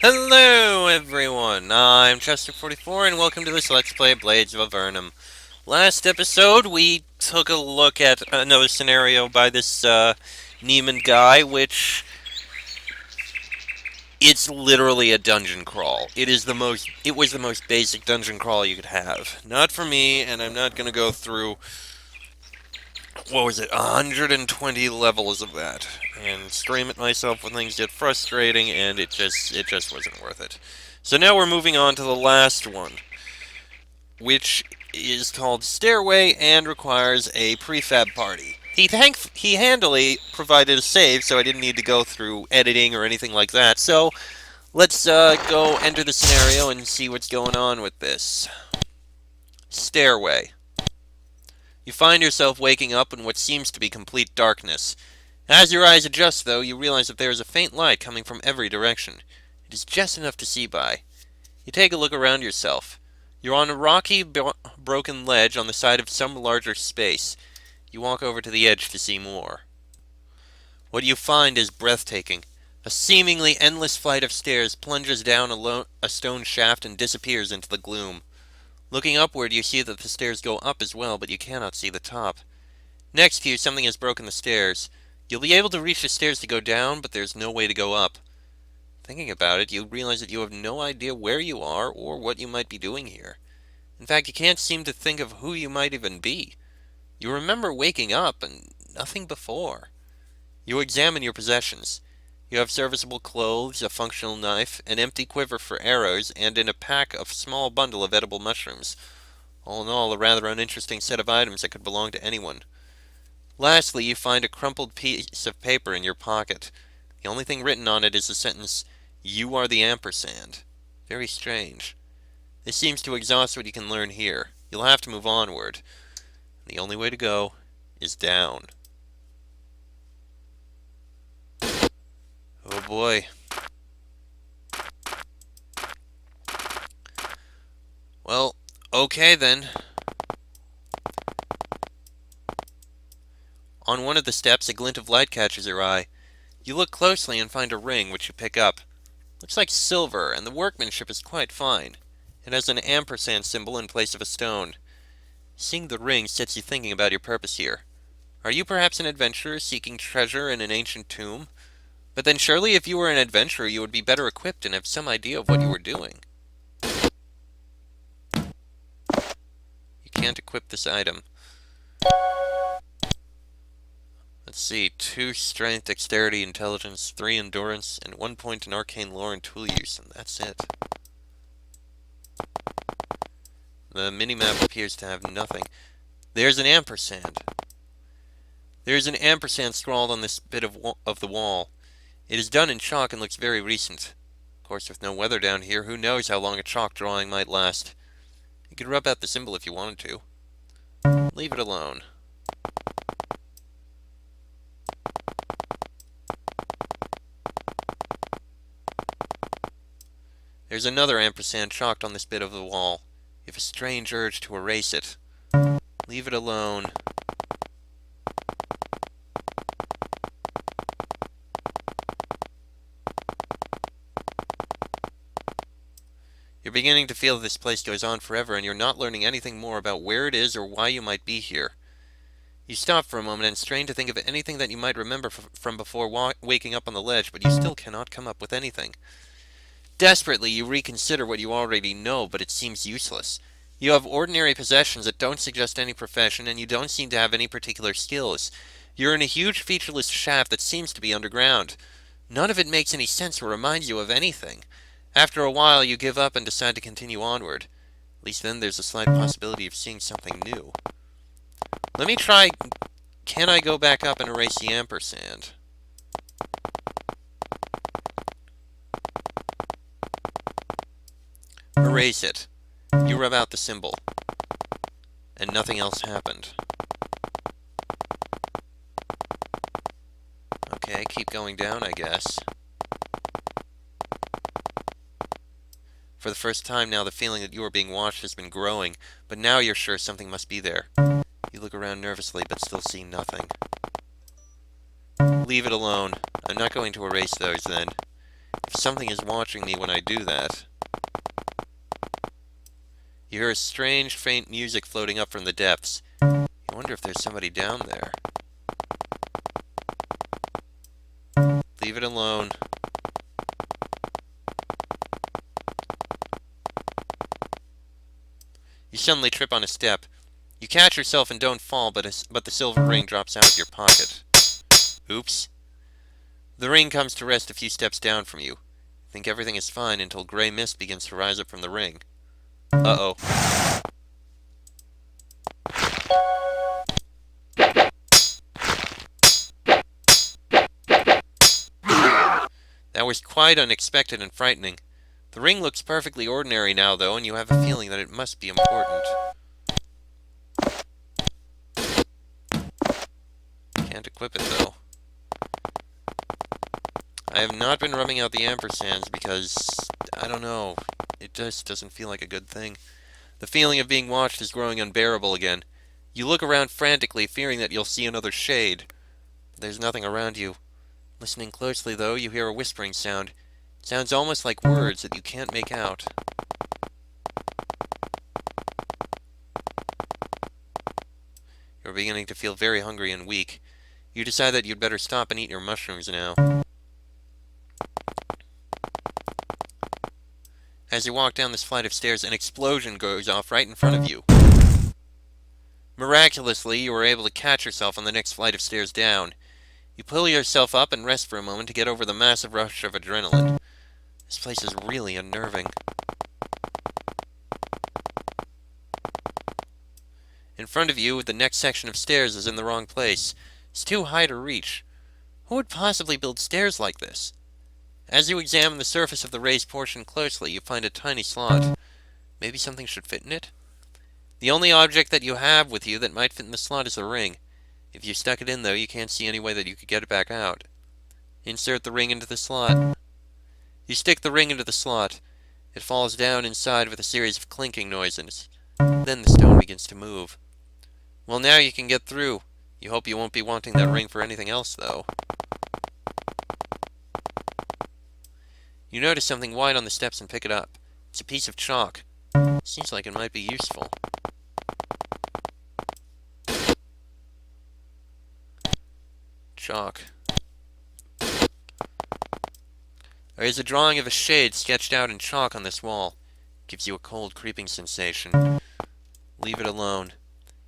Hello everyone, I'm Chester44 and welcome to this Let's Play Blades of Avernum. Last episode we took a look at another scenario by this Neiman guy, which it's literally a dungeon crawl. It was the most basic dungeon crawl you could have. Not for me, and I'm not gonna go through, what was it, 120 levels of that. And scream at myself when things get frustrating, and it just wasn't worth it. So now we're moving on to the last one, which is called Stairway and requires a prefab party. He handily provided a save, so I didn't need to go through editing or anything like that. So let's go enter the scenario and see what's going on with this. Stairway. You find yourself waking up in what seems to be complete darkness. As your eyes adjust, though, you realize that there is a faint light coming from every direction. It is just enough to see by. You take a look around yourself. You're on a rocky, broken ledge on the side of some larger space. You walk over to the edge to see more. What you find is breathtaking. A seemingly endless flight of stairs plunges down a stone shaft and disappears into the gloom. Looking upward, you see that the stairs go up as well, but you cannot see the top. Next to you, something has broken the stairs. You'll be able to reach the stairs to go down, but there's no way to go up. Thinking about it, you realize that you have no idea where you are or what you might be doing here. In fact, you can't seem to think of who you might even be. You remember waking up and nothing before. You examine your possessions. You have serviceable clothes, a functional knife, an empty quiver for arrows, and in a pack a small bundle of edible mushrooms. All in all, a rather uninteresting set of items that could belong to anyone. Lastly, you find a crumpled piece of paper in your pocket. The only thing written on it is the sentence, "You are the ampersand." Very strange. This seems to exhaust what you can learn here. You'll have to move onward. The only way to go is down. Oh boy. Well, okay then. On one of the steps, a glint of light catches your eye. You look closely and find a ring, which you pick up. Looks like silver, and the workmanship is quite fine. It has an ampersand symbol in place of a stone. Seeing the ring sets you thinking about your purpose here. Are you perhaps an adventurer seeking treasure in an ancient tomb? But then surely if you were an adventurer you would be better equipped and have some idea of what you were doing. You can't equip this item. Let's see, 2 strength, dexterity, intelligence, 3 endurance, and 1 point in arcane lore and tool use, and that's it. The minimap appears to have nothing. There's an ampersand. There's an ampersand scrawled on this bit of the wall. It is done in chalk and looks very recent. Of course, with no weather down here, who knows how long a chalk drawing might last. You could rub out the symbol if you wanted to. Leave it alone. There's another ampersand chalked on this bit of the wall. You have a strange urge to erase it. Leave it alone. You're beginning to feel that this place goes on forever, and you're not learning anything more about where it is or why you might be here. You stop for a moment and strain to think of anything that you might remember from before waking up on the ledge, but you still cannot come up with anything. Desperately, you reconsider what you already know, but it seems useless. You have ordinary possessions that don't suggest any profession, and you don't seem to have any particular skills. You're in a huge featureless shaft that seems to be underground. None of it makes any sense or reminds you of anything. After a while, you give up and decide to continue onward. At least then there's a slight possibility of seeing something new. Let me try... Can I go back up and erase the ampersand? Erase it. You rub out the symbol. And nothing else happened. Okay, keep going down, I guess. For the first time now, the feeling that you are being watched has been growing, but now you're sure something must be there. You look around nervously, but still see nothing. Leave it alone. I'm not going to erase those, then. if something is watching me when I do that. You hear a strange, faint music floating up from the depths. You wonder if there's somebody down there. Leave it alone. You suddenly trip on a step. You catch yourself and don't fall, but the silver ring drops out of your pocket. Oops. The ring comes to rest a few steps down from you. You think everything is fine until gray mist begins to rise up from the ring. Uh-oh. That was quite unexpected and frightening. The ring looks perfectly ordinary now, though, and you have a feeling that it must be important. Can't equip it, though. I have not been rubbing out the ampersands because, I don't know, it just doesn't feel like a good thing. The feeling of being watched is growing unbearable again. You look around frantically, fearing that you'll see another shade. But there's nothing around you. Listening closely, though, you hear a whispering sound. It sounds almost like words that you can't make out. You're beginning to feel very hungry and weak. You decide that you'd better stop and eat your mushrooms now. As you walk down this flight of stairs, an explosion goes off right in front of you. Miraculously, you are able to catch yourself on the next flight of stairs down. You pull yourself up and rest for a moment to get over the massive rush of adrenaline. This place is really unnerving. In front of you, the next section of stairs is in the wrong place. It's too high to reach. Who would possibly build stairs like this? As you examine the surface of the raised portion closely, you find a tiny slot. Maybe something should fit in it? The only object that you have with you that might fit in the slot is the ring. If you stuck it in, though, you can't see any way that you could get it back out. Insert the ring into the slot. You stick the ring into the slot. It falls down inside with a series of clinking noises. Then the stone begins to move. Well, now you can get through. You hope you won't be wanting that ring for anything else, though. You notice something white on the steps and pick it up. It's a piece of chalk. Seems like it might be useful. Chalk. There is a drawing of a shade sketched out in chalk on this wall. Gives you a cold, creeping sensation. Leave it alone.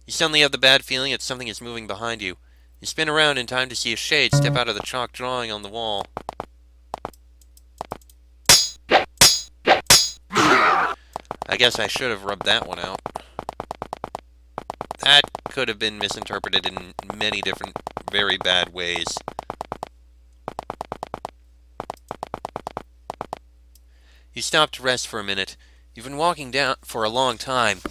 You suddenly have the bad feeling that something is moving behind you. You spin around in time to see a shade step out of the chalk drawing on the wall. I guess I should have rubbed that one out. That could have been misinterpreted in many different, very bad ways. You stop to rest for a minute. You've been walking down for a long time.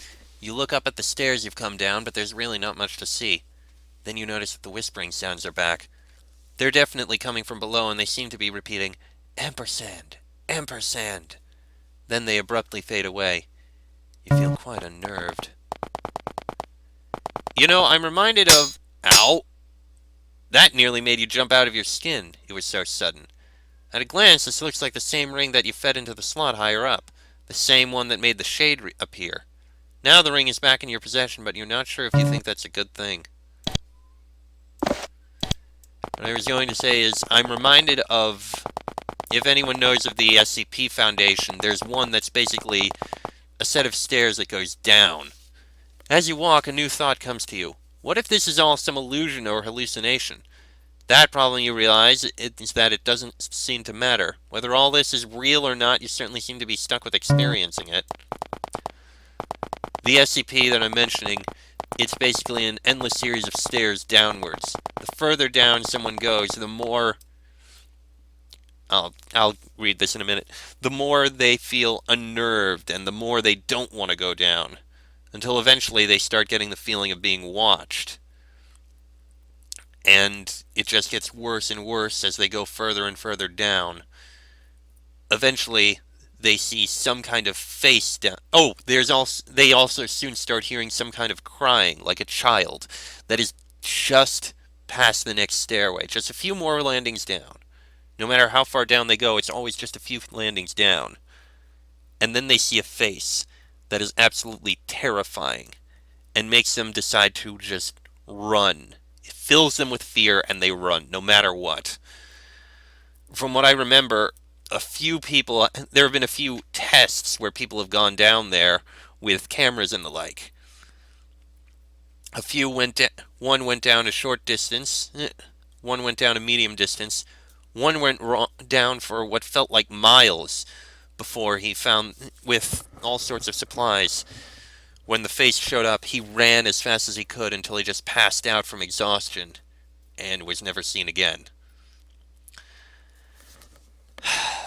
You look up at the stairs you've come down, but there's really not much to see. Then you notice that the whispering sounds are back. They're definitely coming from below, and they seem to be repeating, "Ampersand! Ampersand!" Then they abruptly fade away. You feel quite unnerved. You know, I'm reminded of... Ow! That nearly made you jump out of your skin. It was so sudden. At a glance, this looks like the same ring that you fed into the slot higher up. The same one that made the shade appear. Now the ring is back in your possession, but you're not sure if you think that's a good thing. What I was going to say is, I'm reminded of... If anyone knows of the SCP Foundation, there's one that's basically a set of stairs that goes down. As you walk, a new thought comes to you. What if this is all some illusion or hallucination? That problem, you realize, is that it doesn't seem to matter. Whether all this is real or not, you certainly seem to be stuck with experiencing it. The SCP that I'm mentioning, it's basically an endless series of stairs downwards. The further down someone goes, the more... I'll read this in a minute. The more they feel unnerved, and the more they don't want to go down. Until eventually they start getting the feeling of being watched. And it just gets worse and worse as they go further and further down. Eventually, they see some kind of face down. Oh, they also soon start hearing some kind of crying, like a child, that is just past the next stairway, just a few more landings down. No matter how far down they go, it's always just a few landings down. And then they see a face that is absolutely terrifying and makes them decide to just run. It fills them with fear and they run, no matter what. From what I remember, there have been a few tests where people have gone down there with cameras and the like. One went down a short distance, one went down a medium distance, one went down for what felt like miles before he found, with all sorts of supplies. When the face showed up, he ran as fast as he could until he just passed out from exhaustion and was never seen again.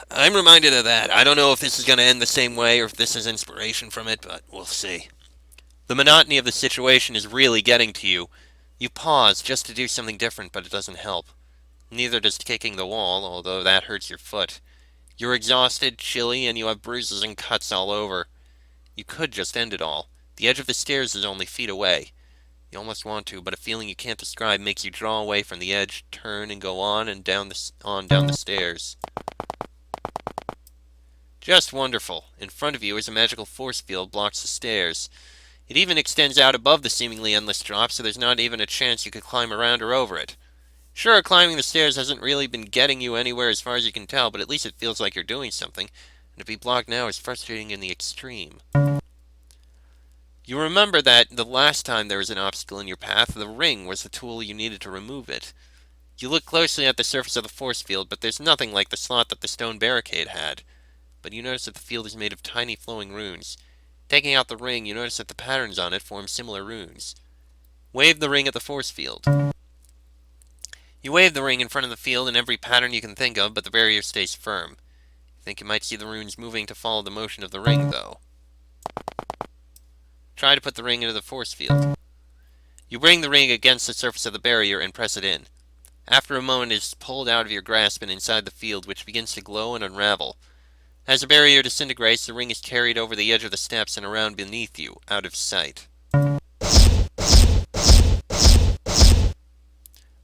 I'm reminded of that. I don't know if this is going to end the same way or if this is inspiration from it, but we'll see. The monotony of the situation is really getting to you. You pause just to do something different, but it doesn't help. Neither does kicking the wall, although that hurts your foot. You're exhausted, chilly, and you have bruises and cuts all over. You could just end it all. The edge of the stairs is only feet away. You almost want to, but a feeling you can't describe makes you draw away from the edge, turn, and go on and down the stairs. Just wonderful. In front of you is a magical force field blocks the stairs. It even extends out above the seemingly endless drop, so there's not even a chance you could climb around or over it. Sure, climbing the stairs hasn't really been getting you anywhere as far as you can tell, but at least it feels like you're doing something, and to be blocked now is frustrating in the extreme. You remember that the last time there was an obstacle in your path, the ring was the tool you needed to remove it. You look closely at the surface of the force field, but there's nothing like the slot that the stone barricade had. But you notice that the field is made of tiny flowing runes. Taking out the ring, you notice that the patterns on it form similar runes. Wave the ring at the force field. You wave the ring in front of the field in every pattern you can think of, but the barrier stays firm. You think you might see the runes moving to follow the motion of the ring, though. Try to put the ring into the force field. You bring the ring against the surface of the barrier and press it in. After a moment, it is pulled out of your grasp and inside the field, which begins to glow and unravel. As the barrier disintegrates, the ring is carried over the edge of the steps and around beneath you, out of sight.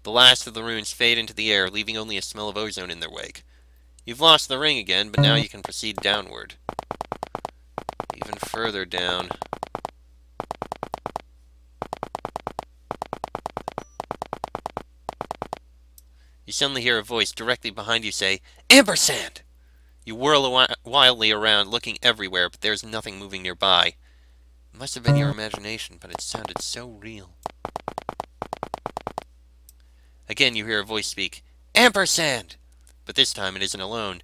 The last of the runes fade into the air, leaving only a smell of ozone in their wake. You've lost the ring again, but now you can proceed downward. Even further down. You suddenly hear a voice directly behind you say, "Ampersand!" You whirl wildly around, looking everywhere, but there's nothing moving nearby. It must have been your imagination, but it sounded so real. Again you hear a voice speak, "Ampersand!" But this time it isn't alone.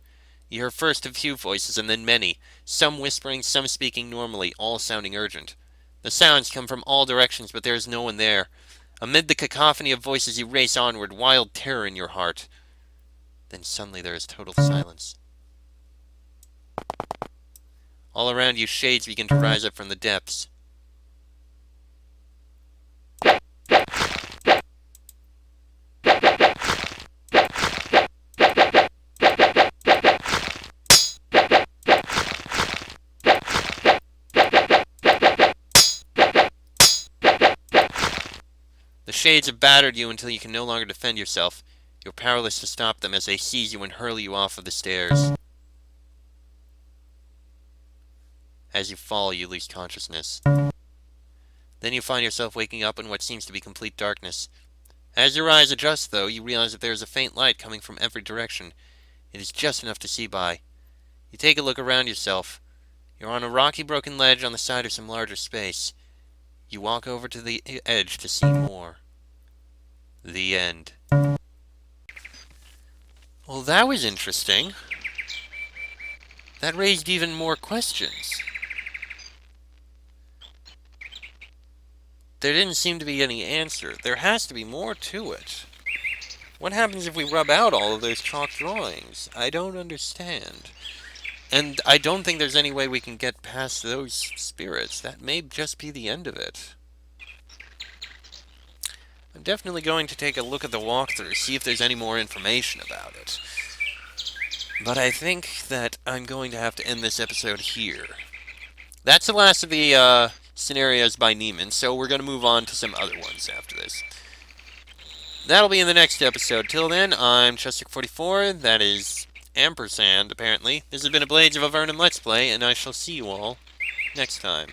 You hear first a few voices and then many, some whispering, some speaking normally, all sounding urgent. The sounds come from all directions, but there is no one there. Amid the cacophony of voices you race onward, wild terror in your heart. Then suddenly there is total silence. All around you, shades begin to rise up from the depths. The shades have battered you until you can no longer defend yourself. You're powerless to stop them as they seize you and hurl you off of the stairs. As you fall, you lose consciousness. Then you find yourself waking up in what seems to be complete darkness. As your eyes adjust, though, you realize that there is a faint light coming from every direction. It is just enough to see by. You take a look around yourself. You're on a rocky, broken ledge on the side of some larger space. You walk over to the edge to see more. The end. Well, that was interesting. That raised even more questions. There didn't seem to be any answer. There has to be more to it. What happens if we rub out all of those chalk drawings? I don't understand. And I don't think there's any way we can get past those spirits. That may just be the end of it. I'm definitely going to take a look at the walkthrough, see if there's any more information about it. But I think that I'm going to have to end this episode here. That's the last of the scenarios by Neiman, so we're going to move on to some other ones after this. That'll be in the next episode. Till then, I'm Chester44. That is ampersand, apparently. This has been a Blades of Avernum Let's Play, and I shall see you all next time.